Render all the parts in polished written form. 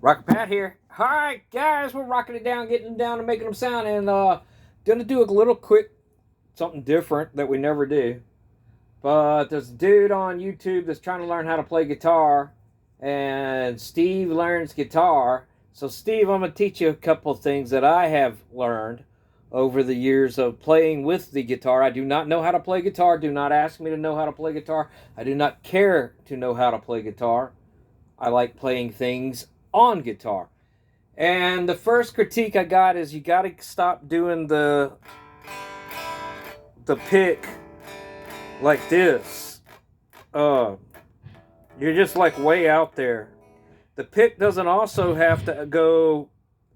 Rocket Pat here. Alright, guys, we're rocking it down, getting them down and making them sound, and gonna do a little quick something different that we never do. But there's a dude on YouTube that's trying to learn how to play guitar, and Steve learns guitar. So, Steve, I'm gonna teach you a couple of things that I have learned over the years of playing with the guitar. I do not know how to play guitar. Do not ask me to know how to play guitar. I do not care to know how to play guitar. I like playing things on guitar. And the first critique I got is you got to stop doing the pick like this. You're just like way out there. The pick doesn't also have to go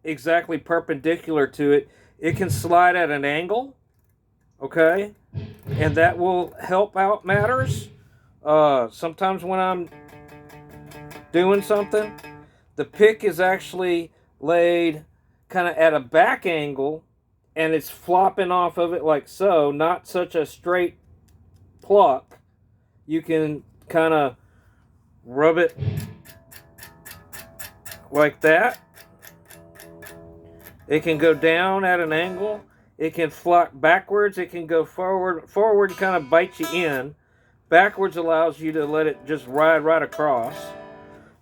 exactly perpendicular to it. It can slide at an angle, okay? And that will help out matters. Sometimes when I'm doing something, the pick is actually laid kind of at a back angle and it's flopping off of it like so, not such a straight pluck. You can kind of rub it like that. It can go down at an angle. It can flop backwards. It can go forward. Forward kind of bites you in. Backwards allows you to let it just ride right across.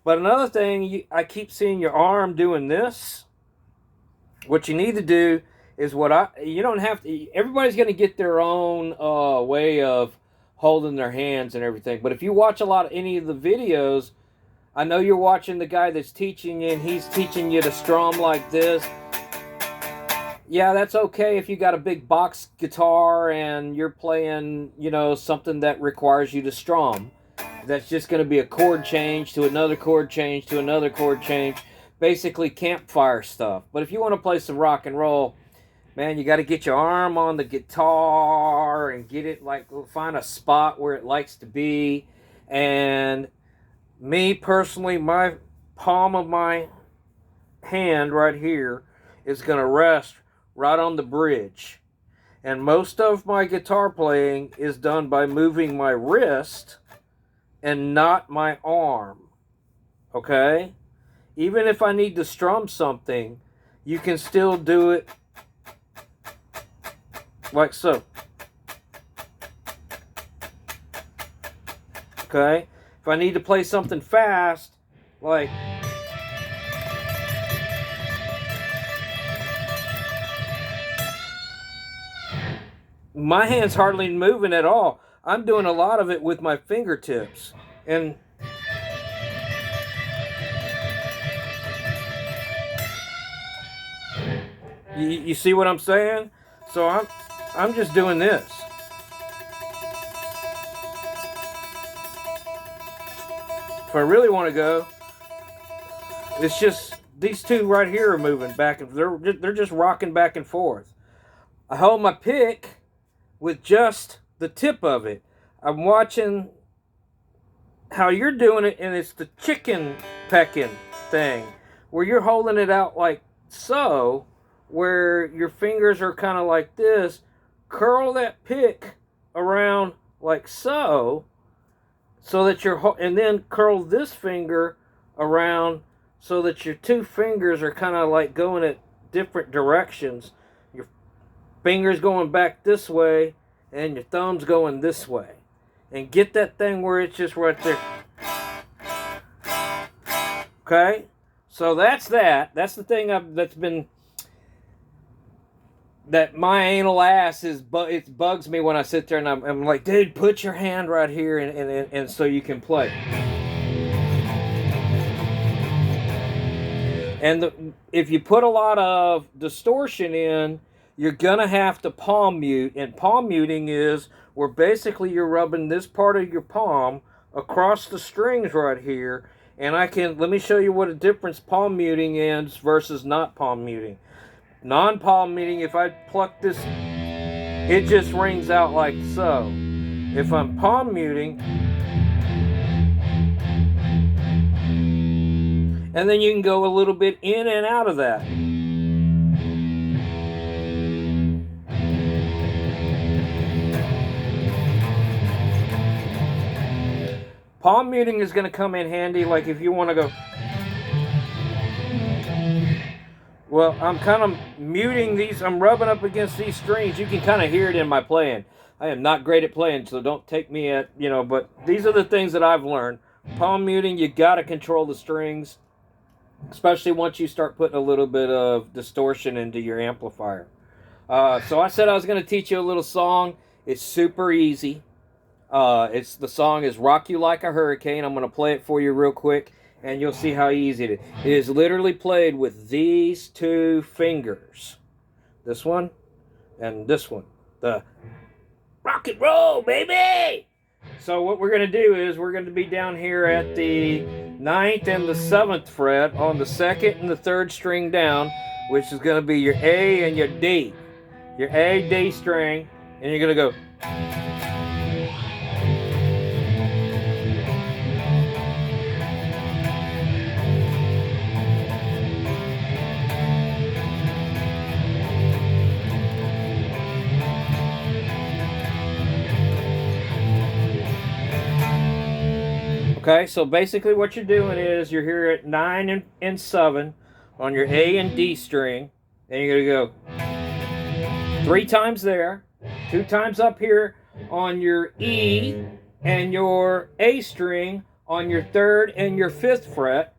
But another thing, I keep seeing your arm doing this. What you need to do is you don't have to, everybody's going to get their own way of holding their hands and everything. But if you watch any of the videos, I know you're watching the guy that's teaching you and he's teaching you to strum like this. Yeah, that's okay if you got a big box guitar and you're playing, something that requires you to strum. That's just going to be a chord change to another chord change to another chord change. Basically campfire stuff. But if you want to play some rock and roll, man, you got to get your arm on the guitar and get it find a spot where it likes to be. And me personally, my palm of my hand right here is going to rest right on the bridge. And most of my guitar playing is done by moving my wrist and not my arm, okay? Even if I need to strum something, you can still do it like so. Okay? If I need to play something fast, like my hand's hardly moving at all. I'm doing a lot of it with my fingertips. And you see what I'm saying? So I'm just doing this. If I really want to go, it's just these two right here are moving back and they're just rocking back and forth. I hold my pick with just the tip of it. I'm watching how you're doing it, and it's the chicken pecking thing, where you're holding it out like so, where your fingers are kind of like this. Curl that pick around like so that and then curl this finger around so that your two fingers are kind of like going at different directions. Your fingers going back this way and your thumbs going this way. And get that thing where it's just right there. Okay? So that's that. That's the thing that my anal ass it bugs me when I sit there and I'm like, dude, put your hand right here and so you can play. And if you put a lot of distortion in, you're going to have to palm mute. And palm muting is where basically you're rubbing this part of your palm across the strings right here. And let me show you what a difference palm muting is versus not palm muting. Non-palm muting, if I pluck this, it just rings out like so. If I'm palm muting, and then you can go a little bit in and out of that. Palm muting is going to come in handy, like if you want to go Well, I'm kind of muting these. I'm rubbing up against these strings. You can kind of hear it in my playing. I am not great at playing, so don't take me at, but these are the things that I've learned. Palm muting, you got to control the strings, especially once you start putting a little bit of distortion into your amplifier. So I said I was going to teach you a little song. It's super easy. The song is "Rock You Like a Hurricane." I'm going to play it for you real quick, and you'll see how easy it is. It is literally played with these two fingers. This one and this one. The rock and roll, baby! So what we're going to do is we're going to be down here at the 9th and the 7th fret on the 2nd and the 3rd string down, which is going to be your A and your D. Your A, D string, and you're going to go. Okay, so basically what you're doing is you're here at 9 and 7 on your A and D string, and you're going to go 3 times there, 2 times up here on your E and your A string on your 3rd and your 5th fret.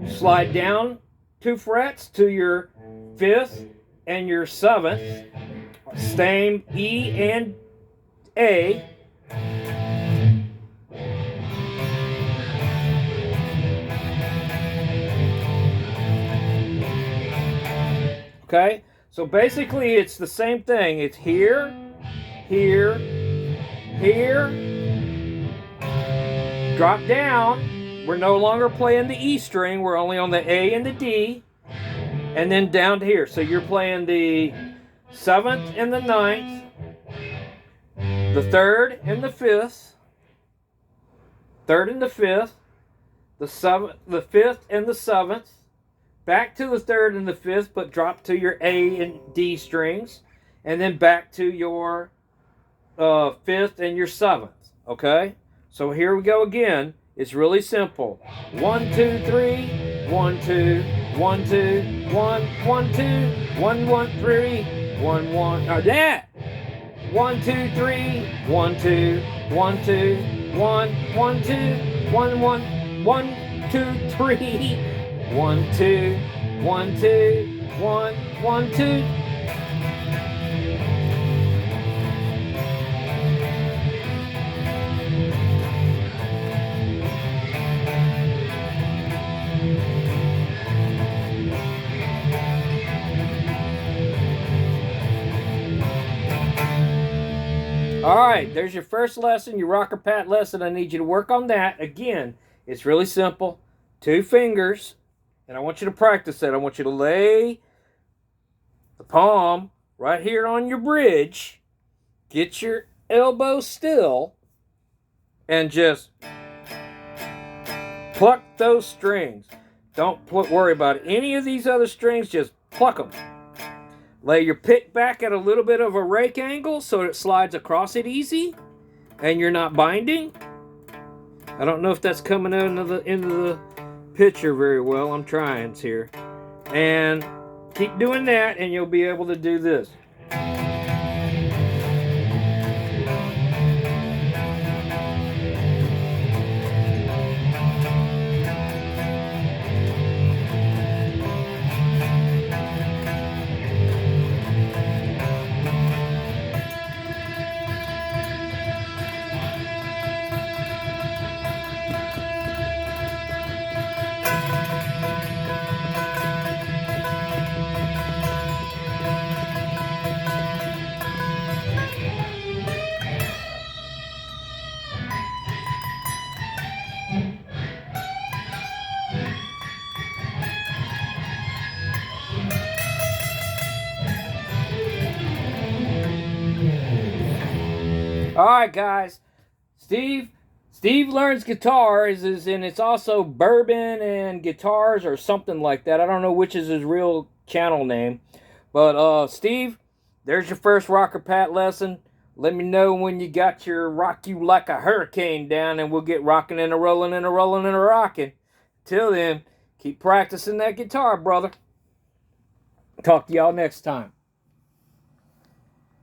Slide down 2 frets to your 5th and your 7th. Same E and A. Okay, so basically it's the same thing. It's here, here, here, drop down. We're no longer playing the E string. We're only on the A and the D, and then down to here. So you're playing the 7th and the 9th, the 3rd and the 5th, 3rd and the 5th, the 7th, the 5th and the 7th, back to the 3rd and the 5th, but drop to your A and D strings, and then back to your 5th and your 7th. Okay? So here we go again. It's really simple. 1, 2, 3, 1, 2, 1, 2, 1, 1, 2, 1, 1, 3, 1, 1. Now that. 1, 2, 3, 1, 2, 1, 2, 1, 1, 2, 1, 1, 1, 2, 3. 1, 2, 1, 2, 1, 1, 2. All right, there's your first lesson, your rocker pat lesson. I need you to work on that. Again, it's really simple. 2 fingers. And I want you to practice that. I want you to lay the palm right here on your bridge. Get your elbow still. And just pluck those strings. Don't worry about any of these other strings. Just pluck them. Lay your pick back at a little bit of a rake angle so it slides across it easy. And you're not binding. I don't know if that's coming out into the picture very well. I'm trying here. And keep doing that and you'll be able to do this. All right, guys. Steve learns guitars, and it's also bourbon and guitars or something like that. I don't know which is his real channel name. But Steve, there's your first rocker pat lesson. Let me know when you got your rock you like a hurricane down, and we'll get rocking and a rolling and a rolling and a rocking. Till then, Keep practicing that guitar, brother. Talk to y'all next time.